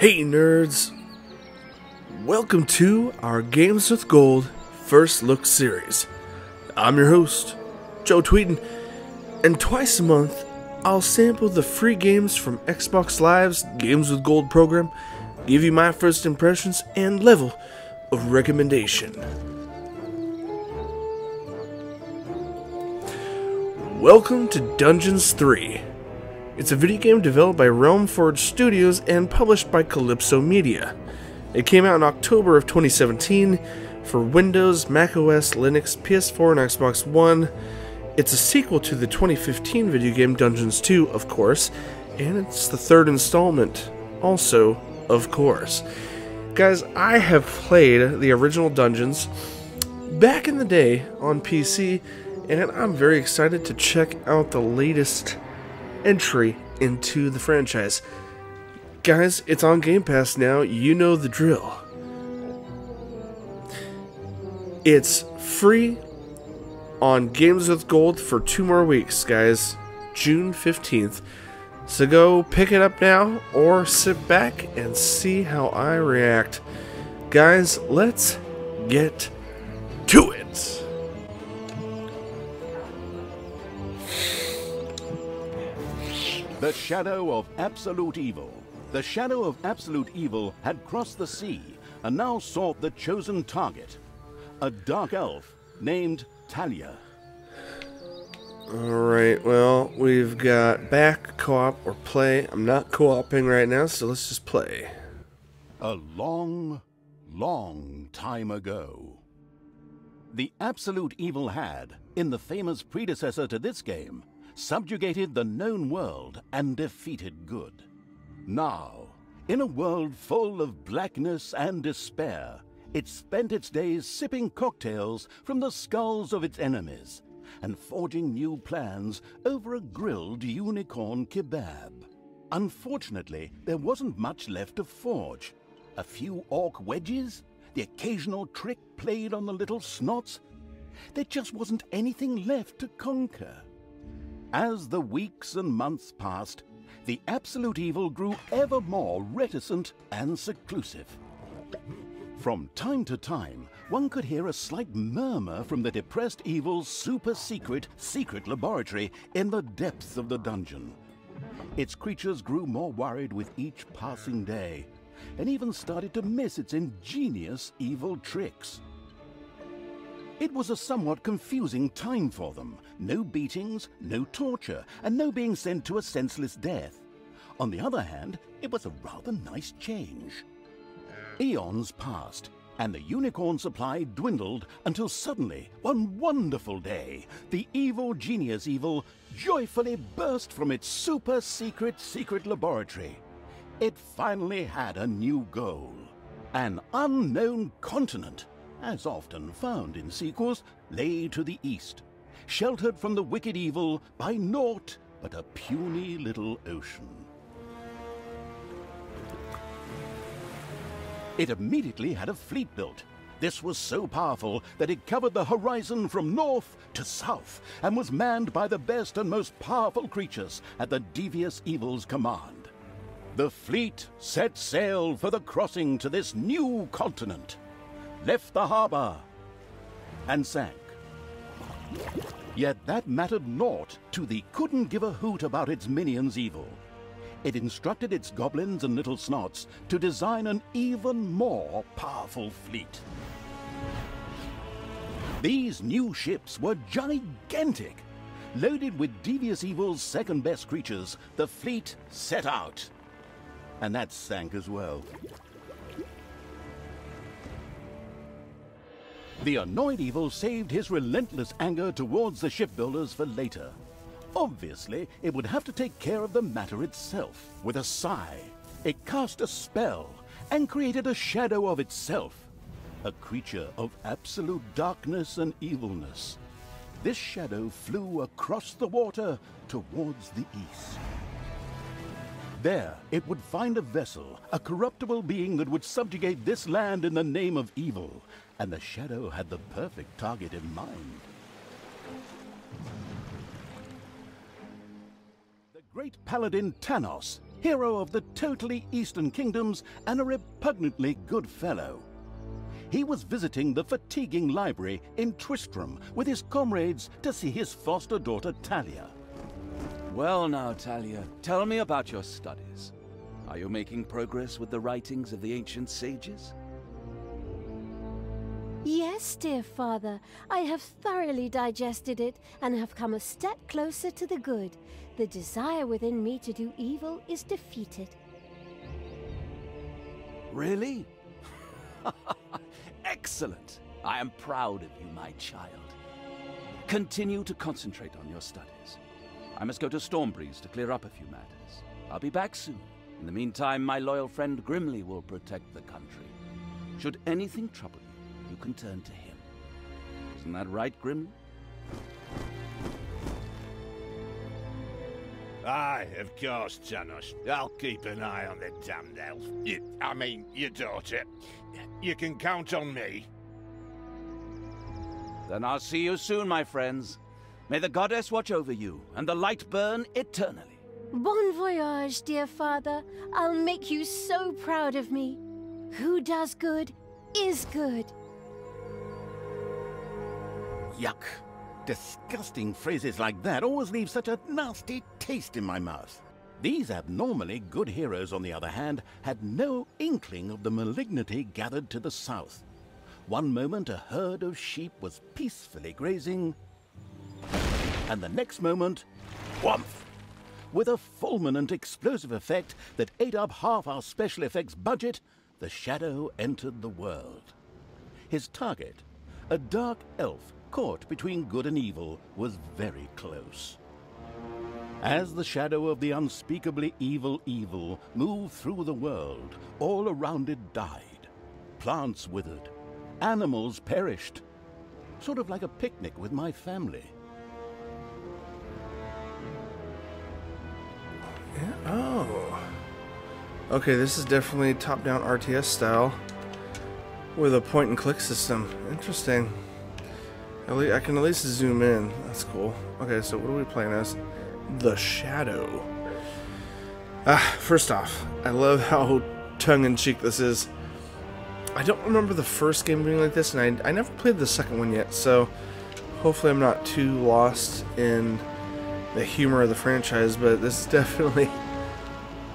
Hey nerds! Welcome to our Games with Gold First Look series. I'm your host, Joe Tweeden, and twice a month I'll sample the free games from Xbox Live's Games with Gold program, give you my first impressions and level of recommendation. Welcome to Dungeons 3. It's a video game developed by Realm Forge Studios and published by Calypso Media. It came out in October of 2017 for Windows, macOS, Linux, PS4, and Xbox One. It's a sequel to the 2015 video game Dungeons 2, of course, and it's the third installment, also, of course. Guys, I have played the original Dungeons back in the day on PC, and I'm very excited to check out the latest entry into the franchise. Guys, it's on Game Pass now, you know the drill. It's free on Games with Gold for 2 more weeks, guys. June 15th. So go pick it up now, or sit back and see how I react. Guys, let's get to it! The shadow of absolute evil. The shadow of absolute evil had crossed the sea and now sought the chosen target, a dark elf named Thalya. Alright, well, we've got back, co-op, or play. I'm not co-oping right now, so let's just play. A long, long time ago, the absolute evil had, in the famous predecessor to this game, subjugated the known world and defeated good. Now, in a world full of blackness and despair, it spent its days sipping cocktails from the skulls of its enemies and forging new plans over a grilled unicorn kebab. Unfortunately, there wasn't much left to forge. A few orc wedges, the occasional trick played on the little snots. There just wasn't anything left to conquer. As the weeks and months passed, the absolute evil grew ever more reticent and seclusive. From time to time, one could hear a slight murmur from the depressed evil's super-secret laboratory in the depths of the dungeon. Its creatures grew more worried with each passing day, and even started to miss its ingenious evil tricks. It was a somewhat confusing time for them. No beatings, no torture, and no being sent to a senseless death. On the other hand, it was a rather nice change. Eons passed, and the unicorn supply dwindled until suddenly, one wonderful day, the evil genius evil joyfully burst from its super-secret laboratory. It finally had a new goal. An unknown continent, as often found in sequels, lay to the east, sheltered from the wicked evil by naught but a puny little ocean. It immediately had a fleet built. This was so powerful that it covered the horizon from north to south and was manned by the best and most powerful creatures at the devious evil's command. The fleet set sail for the crossing to this new continent, left the harbor, and sank. Yet that mattered naught to the couldn't-give-a-hoot-about-its minions evil. It instructed its goblins and little snots to design an even more powerful fleet. These new ships were gigantic. Loaded with devious evil's second-best creatures, the fleet set out. And that sank as well. The annoyed evil saved his relentless anger towards the shipbuilders for later. Obviously, it would have to take care of the matter itself. With a sigh, it cast a spell and created a shadow of itself, a creature of absolute darkness and evilness. This shadow flew across the water towards the east. There, it would find a vessel, a corruptible being that would subjugate this land in the name of evil, and the shadow had the perfect target in mind. The great paladin Thanos, hero of the totally Eastern Kingdoms and a repugnantly good fellow. He was visiting the fatiguing library in Twistram with his comrades to see his foster daughter Thalya. Well now, Thalya, tell me about your studies. Are you making progress with the writings of the ancient sages? Yes, dear father. I have thoroughly digested it and have come a step closer to the good. The desire within me to do evil is defeated. Really? Excellent. I am proud of you, my child. Continue to concentrate on your studies. I must go to Stormbreeze to clear up a few matters. I'll be back soon. In the meantime, my loyal friend Grimly will protect the country. Should anything trouble you, you can turn to him. Isn't that right, Grimly? Aye, of course, Janos. I'll keep an eye on the damned elf. I mean, your daughter. You can count on me. Then I'll see you soon, my friends. May the goddess watch over you, and the light burn eternally. Bon voyage, dear father. I'll make you so proud of me. Who does good is good. Yuck. Disgusting phrases like that always leave such a nasty taste in my mouth. These abnormally good heroes, on the other hand, had no inkling of the malignity gathered to the south. One moment a herd of sheep was peacefully grazing, and the next moment, whoomph! With a fulminant explosive effect that ate up half our special effects budget, the shadow entered the world. His target, a dark elf caught between good and evil, was very close. As the shadow of the unspeakably evil moved through the world, all around it died. Plants withered. Animals perished. Sort of like a picnic with my family. Yeah. Oh. Okay, this is definitely top-down RTS style with a point-and-click system. Interesting. I can at least zoom in. That's cool. Okay, so what are we playing as? The Shadow. First off, I love how tongue-in-cheek this is. I don't remember the first game being like this, and I never played the second one yet, so hopefully I'm not too lost in the humor of the franchise, but this definitely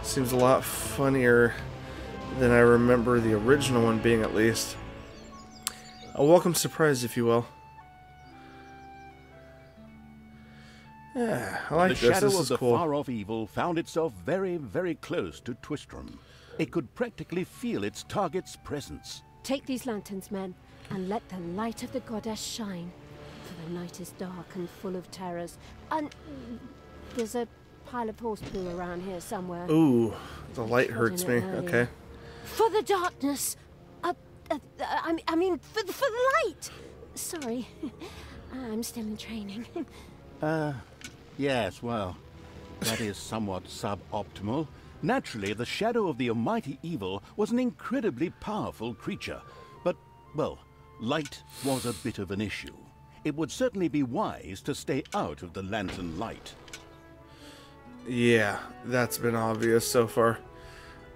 seems a lot funnier than I remember the original one being, at least. A welcome surprise, if you will. Yeah, I like this. The shadow This of is the cool. far-off evil found itself very, very close to Twistram. It could practically feel its target's presence. Take these lanterns, men, and let the light of the goddess shine. For the night is dark and full of terrors. And there's a pile of horse poo around here somewhere. Ooh, the light hurts me. Okay. For the darkness. I mean, for the light. Sorry, I'm still in training. Yes, well, that is somewhat suboptimal. Naturally, the shadow of the almighty evil was an incredibly powerful creature. But, well, light was a bit of an issue. It would certainly be wise to stay out of the lantern light. Yeah, that's been obvious so far.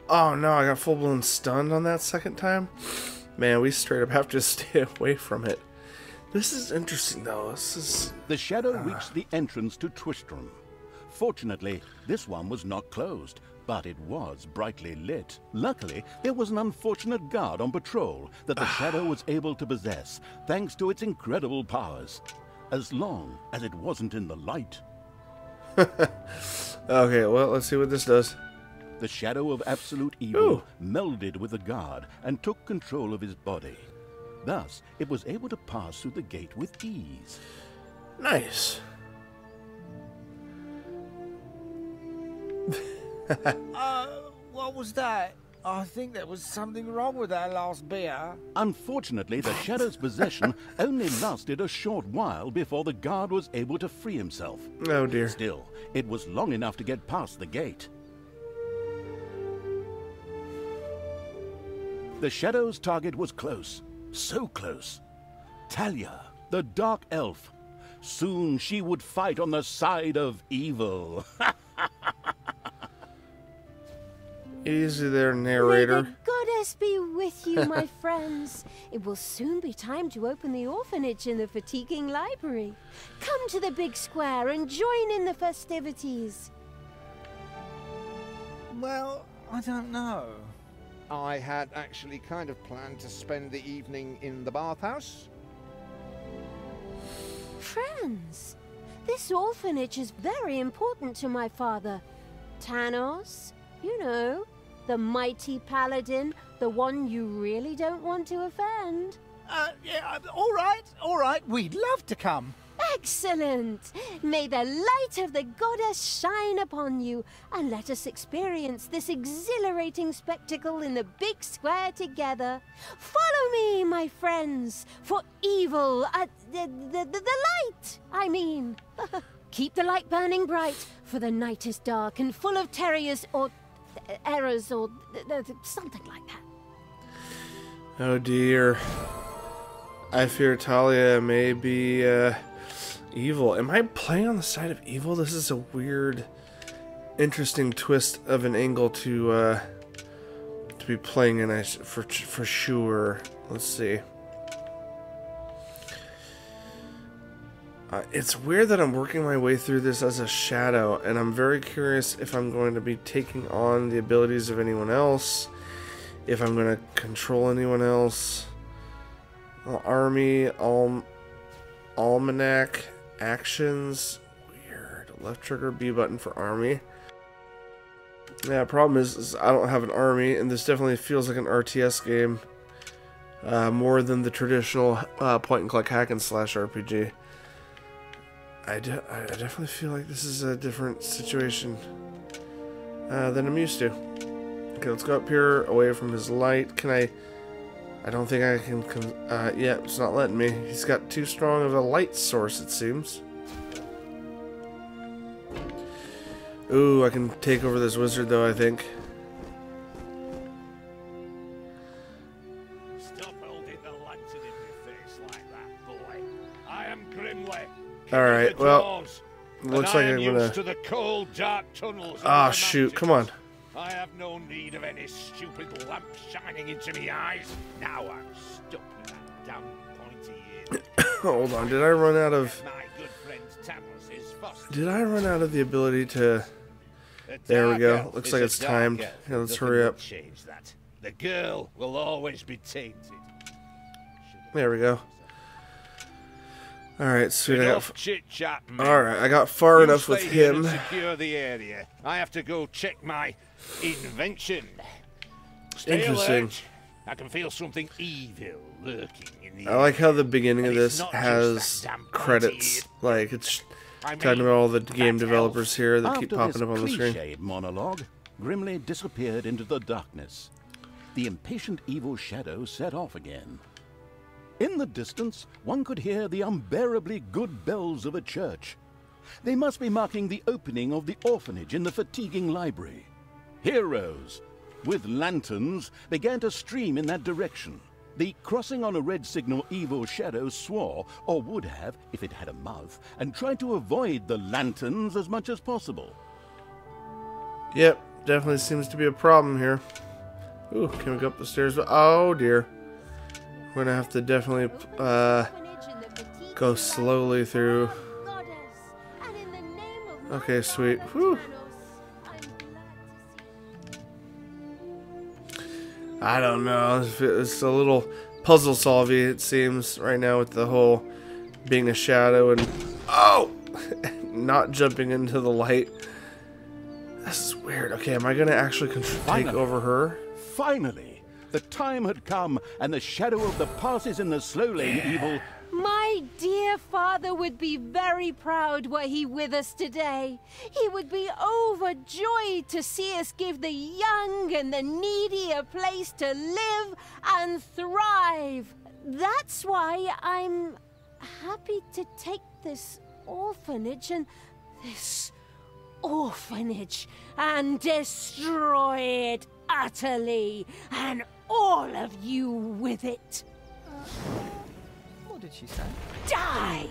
Oh no, I got full-blown stunned on that second time. Man, we straight up have to stay away from it. This is interesting, though. This is... The shadow reached the entrance to Twistram. Fortunately, this one was not closed, but it was brightly lit. Luckily, there was an unfortunate guard on patrol that the shadow was able to possess, thanks to its incredible powers. As long as it wasn't in the light. Okay, well, let's see what this does. The shadow of absolute evil melded with the guard and took control of his body. Thus, it was able to pass through the gate with ease. Nice. What was that? I think there was something wrong with that last beer. Unfortunately, the shadow's possession only lasted a short while before the guard was able to free himself. Oh dear. Still, it was long enough to get past the gate. The shadow's target was close. So close. Thalya, the dark elf. Soon she would fight on the side of evil. Easy there, narrator. May the goddess be with you, my friends. It will soon be time to open the orphanage in the fatiguing library. Come to the big square and join in the festivities. Well, I don't know. I had actually kind of planned to spend the evening in the bathhouse. Friends, this orphanage is very important to my father. Tanos, you know, the mighty paladin, the one you really don't want to offend. Yeah, all right, we'd love to come. Excellent! May the light of the goddess shine upon you, and let us experience this exhilarating spectacle in the big square together. Follow me, my friends, for evil, the light, I mean. Keep the light burning bright, for the night is dark and full of terrors or errors or something like that. Oh dear. I fear Thalya may be evil. Am I playing on the side of evil? This is a weird, interesting twist of an angle to be playing in, for sure. Let's see. It's weird that I'm working my way through this as a shadow, and I'm very curious if I'm going to be taking on the abilities of anyone else, if I'm going to control anyone else. Well, army, almanac, actions, weird. Left trigger, B button for army. Yeah, problem is I don't have an army, and this definitely feels like an RTS game, more than the traditional point-and-click hack-and-slash RPG. I definitely feel like this is a different situation than I'm used to. Okay, let's go up here, away from his light. Can I don't think I can, yeah, it's not letting me. He's got too strong of a light source, it seems. Ooh, I can take over this wizard, though, I think. Stop holding the lantern in your face like that, boy. I am Grimly. Alright, well, looks like I'm used gonna... to the cold, dark tunnels. Ah, shoot, come on. I have no need of any stupid lamp shining into me eyes. Now I'm stuck with that damn pointy ear. Hold on, did I run out of... My good friend Tanos is first. Did I run out of the ability to... There we go. Looks like it's timed. Yeah, let's hurry up. Change that. The girl will always be tainted. There we go. Alright, sweet. Chit-chat, Alright, I got far enough with him. Secure the area. I have to go check my invention. Stay Interesting. alert. I can feel something evil lurking in the I like how the beginning of this has credits. Like, it's talking about all the game developers here that keep popping up on the screen. After this cliched monologue, Grimly disappeared into the darkness. The impatient evil shadow set off again. In the distance, one could hear the unbearably good bells of a church. They must be marking the opening of the orphanage in the fatiguing library. Heroes, with lanterns, began to stream in that direction. The crossing on a red signal evil shadow swore, or would have if it had a mouth, and tried to avoid the lanterns as much as possible. Yep, definitely seems to be a problem here. Ooh, can we go up the stairs? Oh dear. We're gonna have to definitely go slowly through. Okay, sweet. Whew. I don't know. It's a little puzzle solving, it seems, right now with the whole being a shadow and not jumping into the light. This is weird. Okay, am I gonna actually take over her? Finally! The time had come, and the shadow of the passes in the slow lane evil... My dear father would be very proud were he with us today. He would be overjoyed to see us give the young and the needy a place to live and thrive. That's why I'm happy to take this orphanage and destroy it utterly, and all of you with it. What did she say? Die!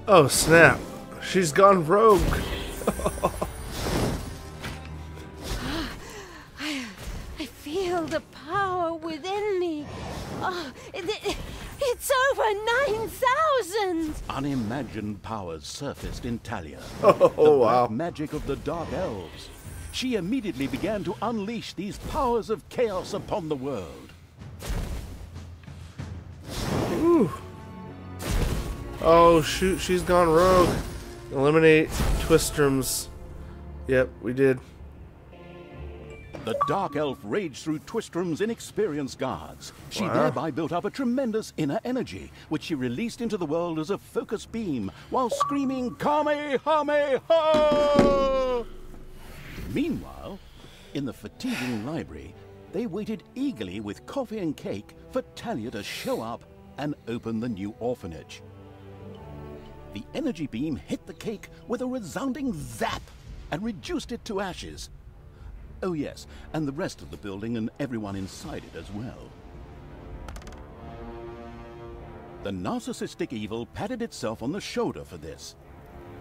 Oh snap. She's gone rogue. Oh, it's over 9,000! Unimagined powers surfaced in Thalya. Oh, the wow. black magic of the Dark Elves. She immediately began to unleash these powers of chaos upon the world. Ooh. Oh, shoot, she's gone rogue. Eliminate Twistrums. Yep, we did. The Dark Elf raged through Twistrum's inexperienced guards. She Wow. thereby built up a tremendous inner energy, which she released into the world as a focused beam, while screaming, Kamehameha! Meanwhile, in the fatiguing library, they waited eagerly with coffee and cake for Thalya to show up and open the new orphanage. The energy beam hit the cake with a resounding zap and reduced it to ashes. Oh yes, and the rest of the building and everyone inside it as well. The narcissistic evil patted itself on the shoulder for this.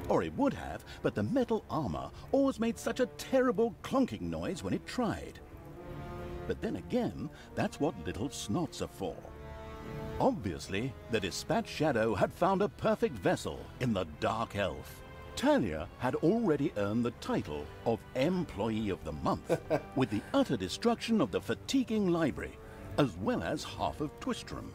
Or it would have, but the metal armor always made such a terrible clunking noise when it tried. But then again, that's what little snots are for. Obviously, the Dispatch Shadow had found a perfect vessel in the Dark Elf. Thalya had already earned the title of Employee of the Month, with the utter destruction of the fatiguing library, as well as half of Twistrum.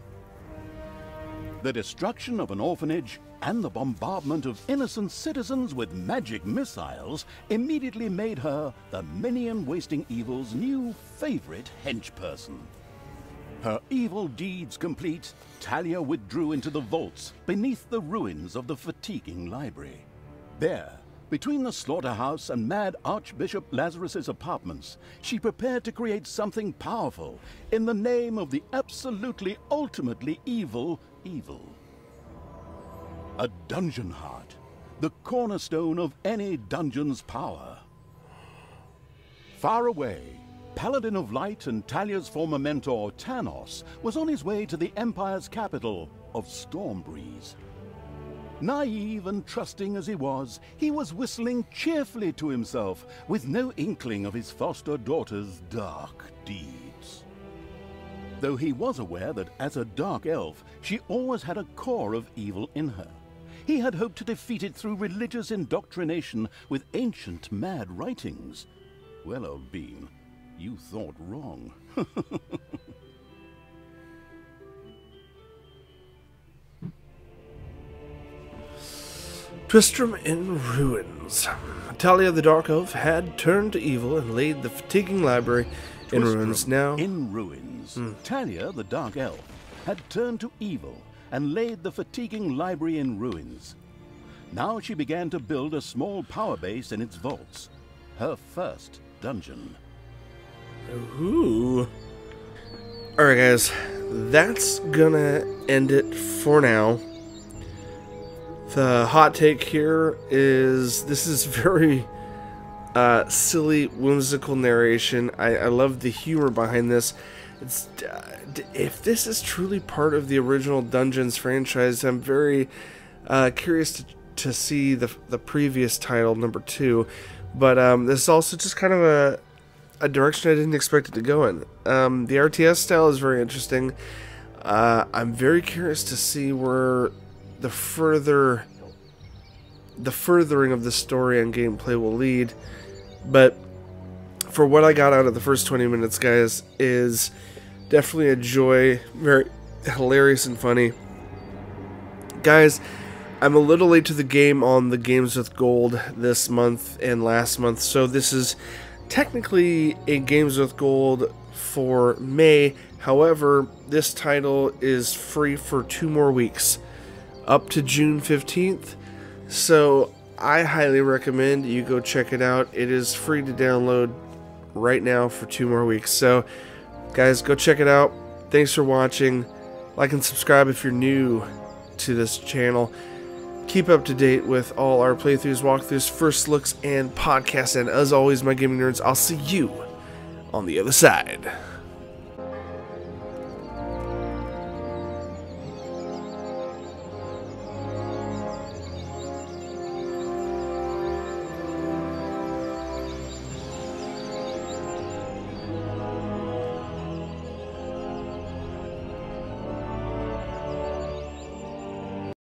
The destruction of an orphanage and the bombardment of innocent citizens with magic missiles immediately made her the minion-wasting evil's new favorite henchperson. Her evil deeds complete, Thalya withdrew into the vaults beneath the ruins of the fatiguing library. There, between the slaughterhouse and Mad Archbishop Lazarus's apartments, she prepared to create something powerful in the name of the absolutely ultimately evil. A dungeon heart, the cornerstone of any dungeon's power. Far away, Paladin of Light and Thalya's former mentor, Thanos, was on his way to the Empire's capital of Stormbreeze. Naive and trusting as he was whistling cheerfully to himself, with no inkling of his foster daughter's dark deeds. Though he was aware that as a Dark Elf, she always had a core of evil in her. He had hoped to defeat it through religious indoctrination with ancient mad writings. Well, old bean, you thought wrong. Twistrum in ruins. Thalya the Dark Elf had turned to evil and laid the fatiguing library in ruins now. In ruins. Thalya the Dark Elf had turned to evil and laid the fatiguing library in ruins. Now she began to build a small power base in its vaults. Her first dungeon. Ooh. Alright guys, that's gonna end it for now. The hot take here is this is very silly, whimsical narration. I love the humor behind this. It's if this is truly part of the original Dungeons franchise, I'm very curious to see the previous title, number 2. But this is also just kind of a direction I didn't expect it to go in. The RTS style is very interesting. I'm very curious to see where the furthering of the story and gameplay will lead. But for what I got out of the first 20 minutes, guys, is definitely a joy. Very hilarious and funny. Guys, I'm a little late to the game on the Games with Gold this month and last month, so this is technically a Games with Gold for May. However, this title is free for 2 more weeks, up to June 15th. So I highly recommend you go check it out. It is free to download right now for 2 more weeks. So guys, go check it out. Thanks for watching. Like and subscribe if you're new to this channel. Keep up to date with all our playthroughs, walkthroughs, first looks, and podcasts. And as always, my gaming nerds, I'll see you on the other side.